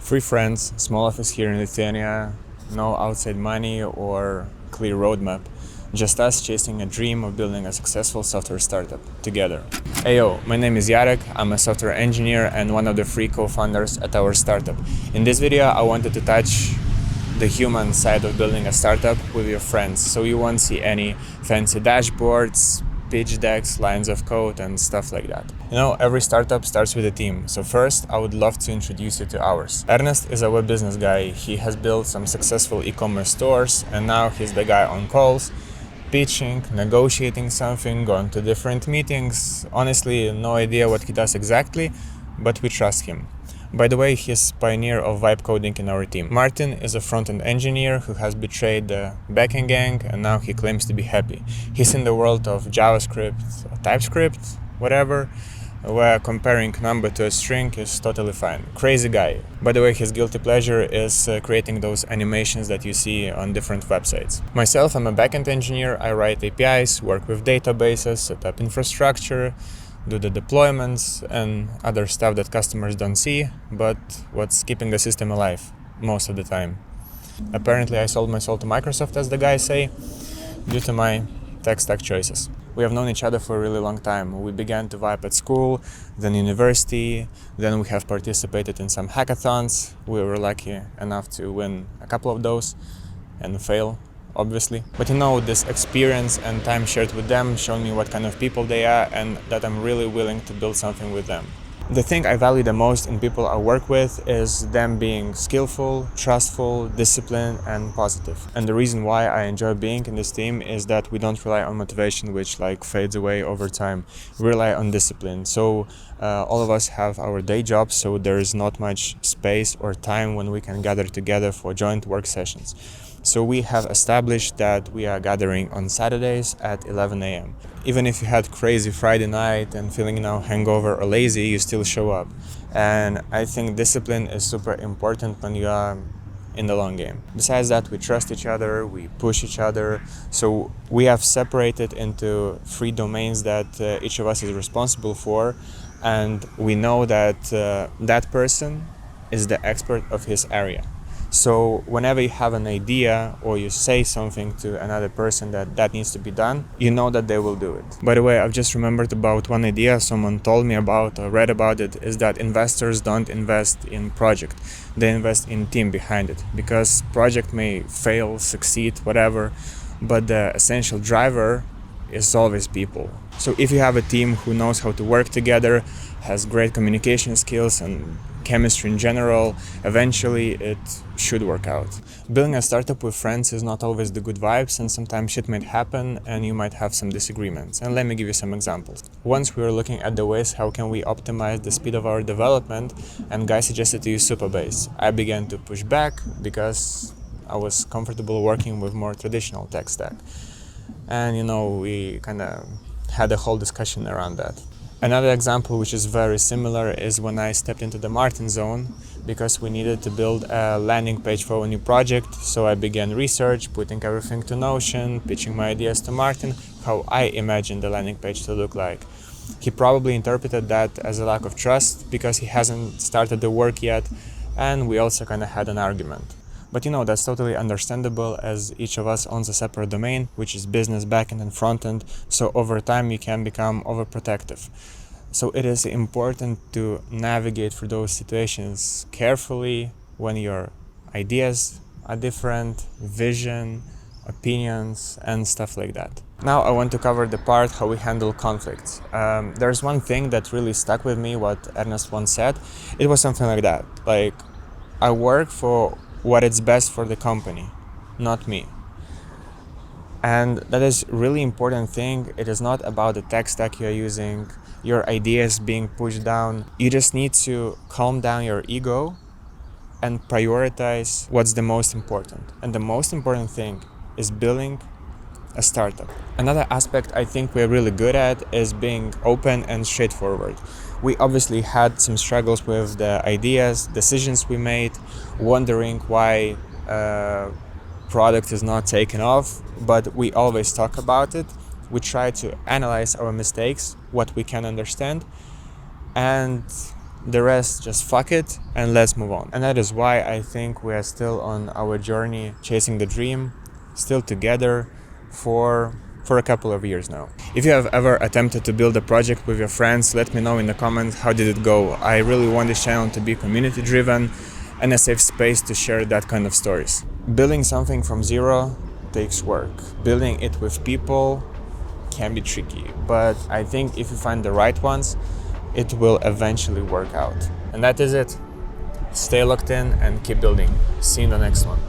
Three friends, small office here in Lithuania, no outside money or clear roadmap. Just us chasing a dream of building a successful software startup together. Ayo, my name is Jarek, I'm a software engineer and one of the three co-founders at our startup. In this video, I wanted to touch the human side of building a startup with your friends, so you won't see any fancy dashboards, pitch decks, lines of code and stuff like that. You know, every startup starts with a team, so first I would love to introduce you to ours. Ernest is a web business guy. He has built some successful e-commerce stores and now he's the guy on calls, pitching, negotiating something, going to different meetings. Honestly, no idea what he does exactly, but we trust him. By the way, he's pioneer of vibe coding in our team. Martin is a front-end engineer who has betrayed the backend gang and now he claims to be happy. He's in the world of JavaScript, TypeScript, whatever, where comparing number to a string is totally fine. Crazy guy. By the way, his guilty pleasure is creating those animations that you see on different websites. Myself, I'm a backend engineer. I write APIs, work with databases, set up infrastructure, do the deployments and other stuff that customers don't see, but what's keeping the system alive most of the time. Apparently I sold my soul to Microsoft, as the guys say, due to my tech stack choices. We have known each other for a really long time. We began to vibe at school, then university, then we have participated in some hackathons. We were lucky enough to win a couple of those and fail, obviously. But you know, this experience and time shared with them showed me what kind of people they are and that I'm really willing to build something with them. The thing I value the most in people I work with is them being skillful, trustful, disciplined and positive. And the reason why I enjoy being in this team is that we don't rely on motivation, which fades away over time. We rely on discipline. So all of us have our day jobs, so there is not much space or time when we can gather together for joint work sessions. So we have established that we are gathering on Saturdays at 11 a.m. Even if you had crazy Friday night and feeling hangover or lazy, you still show up. And I think discipline is super important when you are in the long game. Besides that, we trust each other, we push each other. So we have separated into three domains that each of us is responsible for. And we know that that person is the expert of his area. So whenever you have an idea or you say something to another person that needs to be done, you know that they will do it. By the way, I've just remembered about one idea someone told me about or read about it, is that investors don't invest in project. They invest in team behind it, because project may fail, succeed, whatever, but the essential driver is always people. So if you have a team who knows how to work together, has great communication skills and chemistry in general, eventually it should work out. Building a startup with friends is not always the good vibes, and sometimes shit might happen and you might have some disagreements. And let me give you some examples. Once we were looking at the ways how can we optimize the speed of our development, and guy suggested to use Supabase. I began to push back because I was comfortable working with more traditional tech stack. And we kind of had a whole discussion around that. Another example which is very similar is when I stepped into the Martin zone because we needed to build a landing page for a new project. So I began research, putting everything to Notion, pitching my ideas to Martin, how I imagined the landing page to look like. He probably interpreted that as a lack of trust because he hasn't started the work yet, and we also kind of had an argument. But that's totally understandable, as each of us owns a separate domain, which is business, backend and frontend. So over time you can become overprotective. So it is important to navigate through those situations carefully when your ideas are different, vision, opinions and stuff like that. Now I want to cover the part how we handle conflicts. There's one thing that really stuck with me, what Ernest once said. It was something like that, I work for what is best for the company, not me. And that is really important thing. It is not about the tech stack you're using, your ideas being pushed down. You just need to calm down your ego and prioritize what's the most important. And the most important thing is building a startup. Another aspect I think we're really good at is being open and straightforward. We obviously had some struggles with the ideas, decisions we made, wondering why product is not taken off, but we always talk about it. We try to analyze our mistakes, what we can understand, and The rest, just fuck it and let's move on. And that is why I think we are still on our journey chasing the dream, still together for a couple of years now. If you have ever attempted to build a project with your friends, let me know in the comments how did it go. I really want this channel to be community driven and a safe space to share that kind of stories. Building something from zero takes work. Building it with people can be tricky, but I think if you find the right ones, it will eventually work out. And that is it. Stay locked in and keep building. See you in the next one.